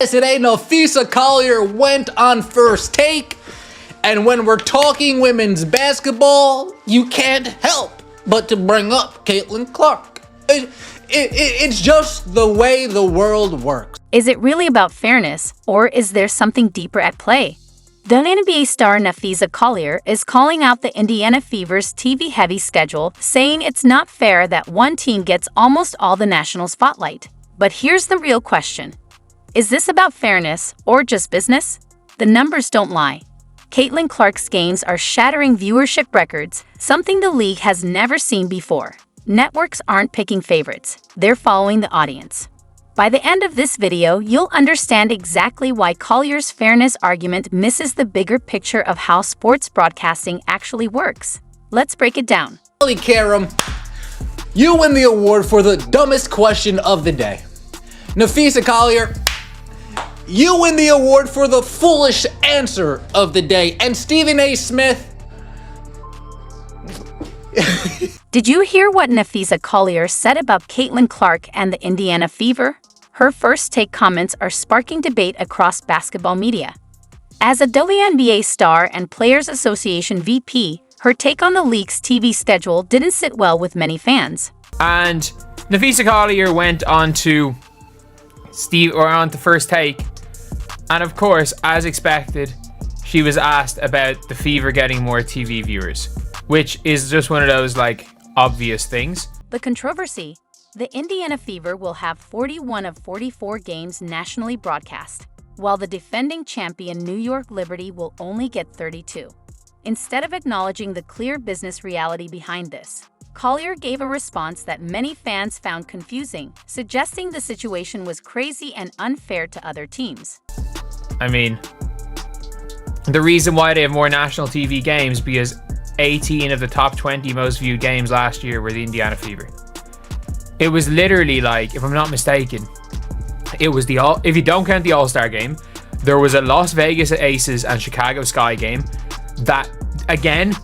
Today, Napheesa Collier went on First Take, and when we're talking women's basketball, you can't help but to bring up Caitlin Clark. It's just the way the world works. Is it really about fairness, or is there something deeper at play? WNBA star Napheesa Collier is calling out the Indiana Fever's TV-heavy schedule, saying it's not fair that one team gets almost all the national spotlight. But here's the real question. Is this about fairness or just business? The numbers don't lie. Caitlin Clark's games are shattering viewership records, something the league has never seen before. Networks aren't picking favorites, they're following the audience. By the end of this video, you'll understand exactly why Collier's fairness argument misses the bigger picture of how sports broadcasting actually works. Let's break it down. Karam, you win the award for the dumbest question of the day. Napheesa Collier, you win the award for the foolish answer of the day. And Stephen A. Smith, Did you hear what Napheesa Collier said about Caitlin Clark and the Indiana Fever? Her First Take comments are sparking debate across basketball media. As a WNBA star and Players Association VP, her take on the league's TV schedule didn't sit well with many fans. And Napheesa Collier went on to First Take, and of course, as expected, she was asked about the Fever getting more TV viewers, which is just one of those obvious things. The controversy: the Indiana Fever will have 41 of 44 games nationally broadcast, while the defending champion New York Liberty will only get 32. Instead of acknowledging the clear business reality behind this, Collier gave a response that many fans found confusing, suggesting the situation was crazy and unfair to other teams. I mean, the reason why they have more national TV games because 18 of the top 20 most viewed games last year were the Indiana Fever. It was literally if I'm not mistaken, it was if you don't count the All-Star game, there was a Las Vegas Aces and Chicago Sky game that, again,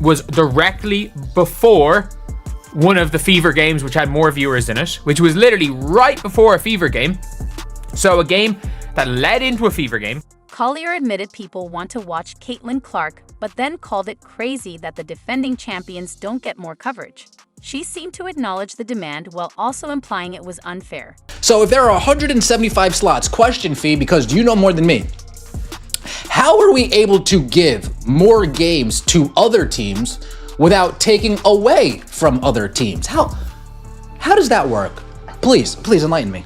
was directly before one of the Fever games which had more viewers in it, which was literally right before a Fever game. So a game that led into a Fever game. Collier admitted people want to watch Caitlin Clark, but then called it crazy that the defending champions don't get more coverage. She seemed to acknowledge the demand while also implying it was unfair. So if there are 175 slots, question fee, because you know more than me, how are we able to give more games to other teams without taking away from other teams? How does that work? Please enlighten me.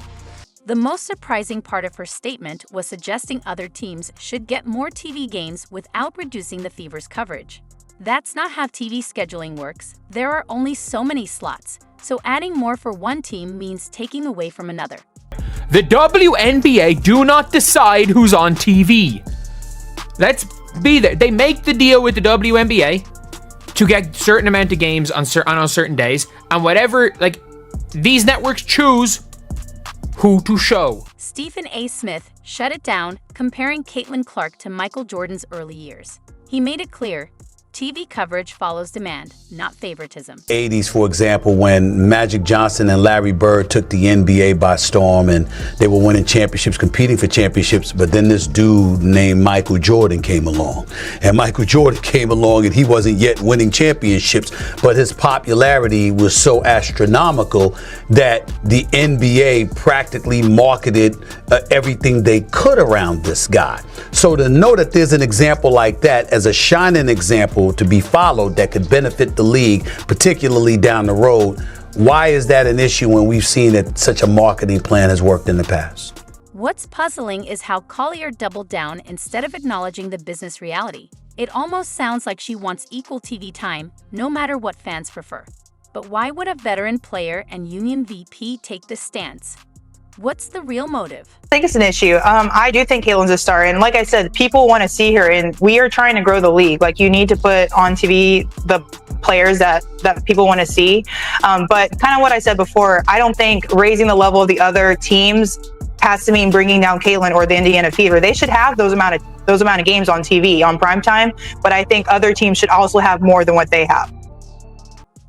The most surprising part of her statement was suggesting other teams should get more TV games without reducing the Fever's coverage. That's not how TV scheduling works. There are only so many slots, so adding more for one team means taking away from another. The WNBA do not decide who's on TV. Let's be there. They make the deal with the WNBA to get certain amount of games on certain days, and whatever, these networks choose who to show. Stephen A. Smith shut it down, comparing Caitlin Clark to Michael Jordan's early years. He made it clear, TV coverage follows demand, not favoritism. 80s, for example, when Magic Johnson and Larry Bird took the NBA by storm and they were winning championships, competing for championships, but then this dude named Michael Jordan came along. And Michael Jordan came along and he wasn't yet winning championships, but his popularity was so astronomical that the NBA practically marketed everything they could around this guy. So to know that there's an example like that as a shining example to be followed that could benefit the league, particularly down the road, why is that an issue when we've seen that such a marketing plan has worked in the past? What's puzzling is how Collier doubled down instead of acknowledging the business reality. It almost sounds like she wants equal TV time, no matter what fans prefer. But why would a veteran player and union VP take this stance? What's the real motive? I think it's an issue. I do think Caitlin's a star. And like I said, people want to see her, and we are trying to grow the league. You need to put on TV the players that people want to see. But kind of what I said before, I don't think raising the level of the other teams has to mean bringing down Caitlin or the Indiana Fever. They should have those amount of games on TV on primetime, but I think other teams should also have more than what they have.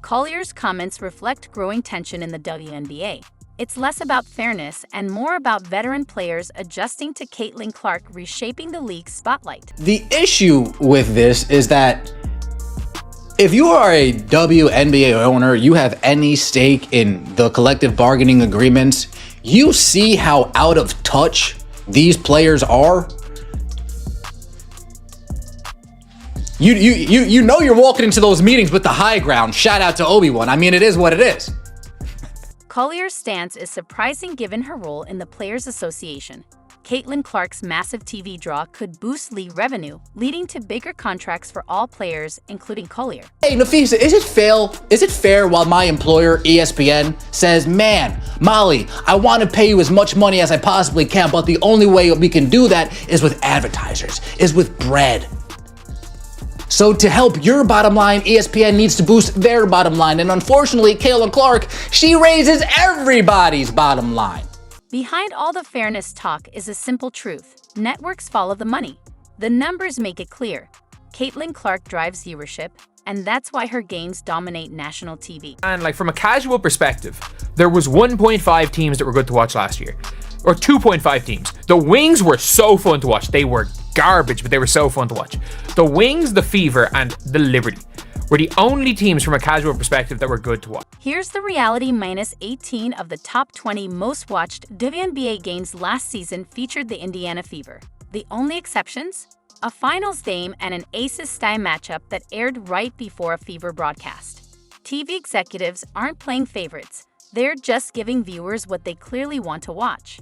Collier's comments reflect growing tension in the WNBA. It's less about fairness and more about veteran players adjusting to Caitlin Clark reshaping the league's spotlight. The issue with this is that if you are a WNBA owner, you have any stake in the collective bargaining agreements, you see how out of touch these players are. You know you're walking into those meetings with the high ground. Shout out to Obi-Wan. I mean, it is what it is. Collier's stance is surprising given her role in the Players Association. Caitlin Clark's massive TV draw could boost league revenue, leading to bigger contracts for all players, including Collier. Hey, Napheesa, is it fair while my employer, ESPN, says, man, Molly, I want to pay you as much money as I possibly can, but the only way we can do that is with advertisers, is with bread. So to help your bottom line, ESPN needs to boost their bottom line. And unfortunately, Caitlin Clark, she raises everybody's bottom line. Behind all the fairness talk is a simple truth. Networks follow the money. The numbers make it clear. Caitlin Clark drives viewership, and that's why her games dominate national TV. And like from a casual perspective, there was 1.5 teams that were good to watch last year. Or 2.5 teams. The Wings were so fun to watch. They were garbage, but they were so fun to watch. The Wings, the Fever, and the Liberty were the only teams from a casual perspective that were good to watch. Here's the reality: minus 18 of the top 20 most watched WNBA games last season featured the Indiana Fever. The only exceptions? A finals game and an Aces-style matchup that aired right before a Fever broadcast. TV executives aren't playing favorites. They're just giving viewers what they clearly want to watch.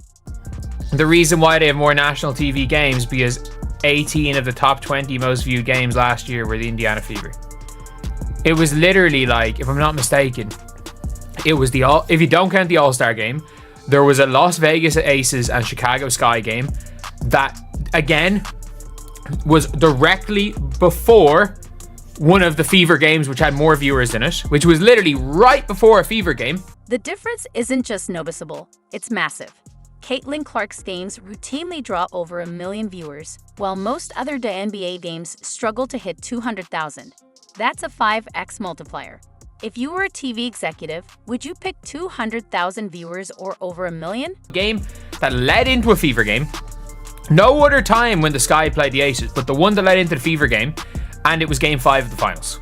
The reason why they have more national TV games because 18 of the top 20 most viewed games last year were the Indiana Fever. It was literally like, if I'm not mistaken, it was if you don't count the All-Star game, there was a Las Vegas Aces and Chicago Sky game that, again, was directly before one of the Fever games, which had more viewers in it, which was literally right before a Fever game. The difference isn't just noticeable, it's massive. Caitlin Clark's games routinely draw over 1 million viewers, while most other WNBA games struggle to hit 200,000. That's a 5x multiplier. If you were a TV executive, would you pick 200,000 viewers or over 1 million? Game that led into a Fever game. No other time when the Sky played the Aces, but the one that led into the Fever game, and it was Game 5 of the finals.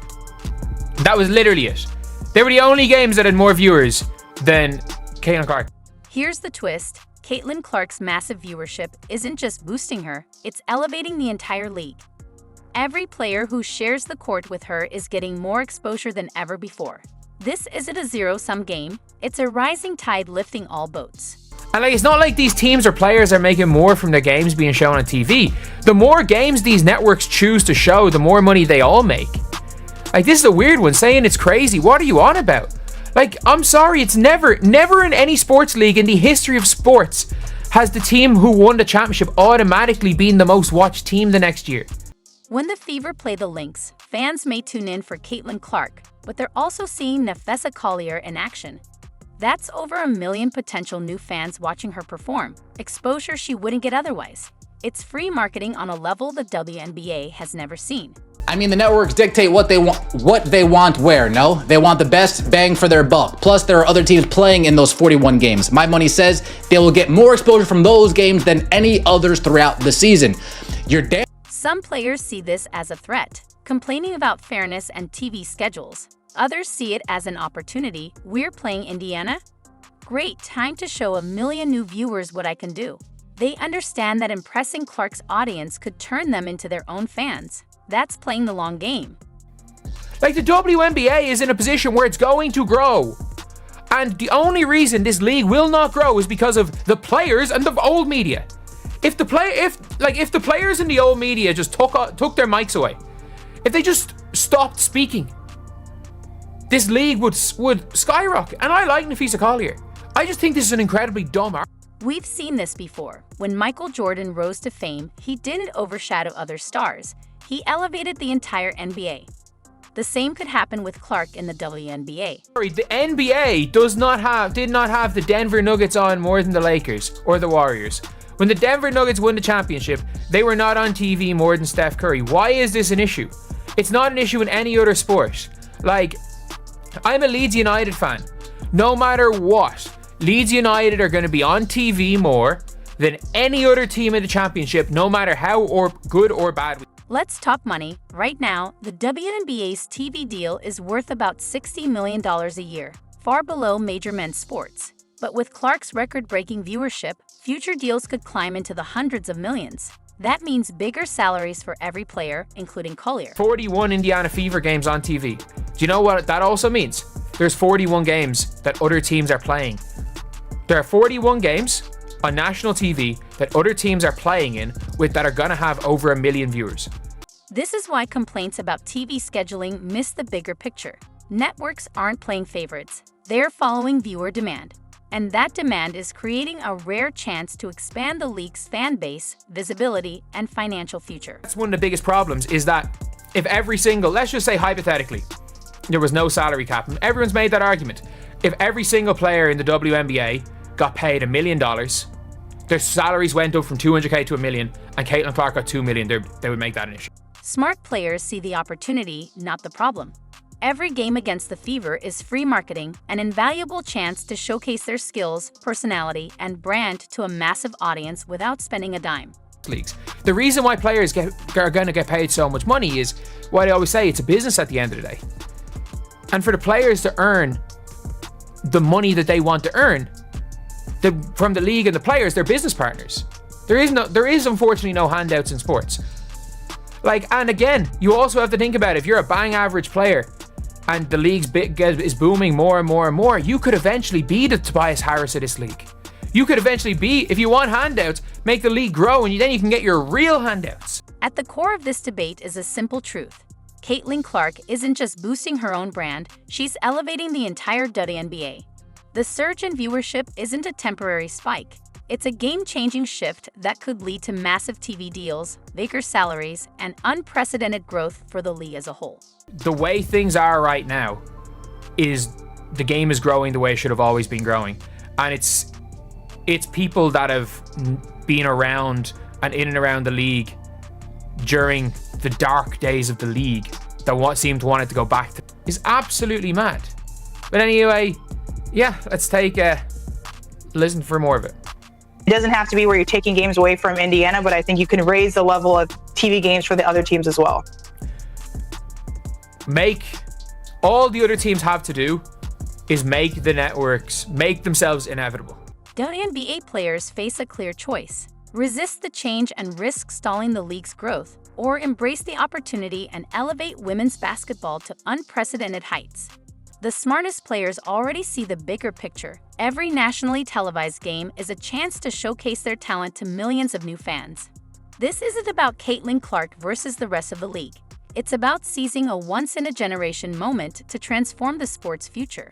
That was literally it. They were the only games that had more viewers than Caitlin Clark. Here's the twist. Caitlin Clark's massive viewership isn't just boosting her, it's elevating the entire league. Every player who shares the court with her is getting more exposure than ever before. This isn't a zero-sum game, it's a rising tide lifting all boats. And it's not like these teams or players are making more from their games being shown on TV. The more games these networks choose to show, the more money they all make. This is a weird one, saying it's crazy. What are you on about? I'm sorry, it's never in any sports league in the history of sports has the team who won the championship automatically been the most watched team the next year. When the Fever play the Lynx, fans may tune in for Caitlin Clark, but they're also seeing Napheesa Collier in action. That's over 1 million potential new fans watching her perform, exposure she wouldn't get otherwise. It's free marketing on a level the WNBA has never seen. I mean, the networks dictate what they want where, no? They want the best bang for their buck. Plus, there are other teams playing in those 41 games. My money says they will get more exposure from those games than any others throughout the season. You're damn. Some players see this as a threat, complaining about fairness and TV schedules. Others see it as an opportunity. We're playing Indiana? Great, time to show 1 million new viewers what I can do. They understand that impressing Clark's audience could turn them into their own fans. That's playing the long game. The WNBA is in a position where it's going to grow. And the only reason this league will not grow is because of the players and the old media. If the players in the old media just took their mics away, if they just stopped speaking, this league would skyrocket. And I like Napheesa Collier. I just think this is an incredibly dumb argument. We've seen this before. When Michael Jordan rose to fame, he didn't overshadow other stars. He elevated the entire NBA. The same could happen with Clark in the WNBA. The NBA did not have the Denver Nuggets on more than the Lakers or the Warriors. When the Denver Nuggets won the championship, they were not on TV more than Steph Curry. Why is this an issue? It's not an issue in any other sport. I'm a Leeds United fan. No matter what, Leeds United are going to be on TV more than any other team in the championship, no matter how or good or bad. Let's talk money. Right now, the WNBA's TV deal is worth about $60 million a year, far below major men's sports. But with Clark's record-breaking viewership, future deals could climb into the hundreds of millions. That means bigger salaries for every player, including Collier. 41 Indiana Fever games on TV. Do you know what that also means? There's 41 games that other teams are playing. There are 41 games on national TV that other teams are playing in that are gonna have over 1 million viewers. This is why complaints about TV scheduling miss the bigger picture. Networks aren't playing favorites. They're following viewer demand. And that demand is creating a rare chance to expand the league's fan base, visibility, and financial future. That's one of the biggest problems, is that if every single, let's just say hypothetically, there was no salary cap, and everyone's made that argument. If every single player in the WNBA got paid $1 million, their salaries went up from 200k to $1 million, and Caitlin Clark got $2 million, they would make that an issue. Smart players see the opportunity, not the problem. Every game against the Fever is free marketing, an invaluable chance to showcase their skills, personality, and brand to a massive audience without spending a dime. Leagues. The reason why players are going to get paid so much money is what I always say, it's a business at the end of the day. And for the players to earn the money that they want to earn, from the league and the players, they're business partners. There is unfortunately no handouts in sports. And again, you also have to think about it. If you're a bang average player and the league's is booming more and more and more, you could eventually be the Tobias Harris of this league. You could eventually be, if you want handouts, make the league grow, and then you can get your real handouts. At the core of this debate is a simple truth. Caitlin Clark isn't just boosting her own brand, she's elevating the entire WNBA. The surge in viewership isn't a temporary spike. It's a game-changing shift that could lead to massive TV deals, bigger salaries, and unprecedented growth for the league as a whole. The way things are right now is the game is growing the way it should have always been growing. And it's people that have been around and in and around the league during the dark days of the league that seem to want it to go back to. Is absolutely mad. But anyway, yeah, let's take a listen for more of it. It doesn't have to be where you're taking games away from Indiana, but I think you can raise the level of TV games for the other teams as well. All the other teams have to do is make the networks make themselves inevitable. WNBA players face a clear choice: resist the change and risk stalling the league's growth, or embrace the opportunity and elevate women's basketball to unprecedented heights. The smartest players already see the bigger picture. Every nationally televised game is a chance to showcase their talent to millions of new fans. This isn't about Caitlin Clark versus the rest of the league. It's about seizing a once-in-a-generation moment to transform the sport's future.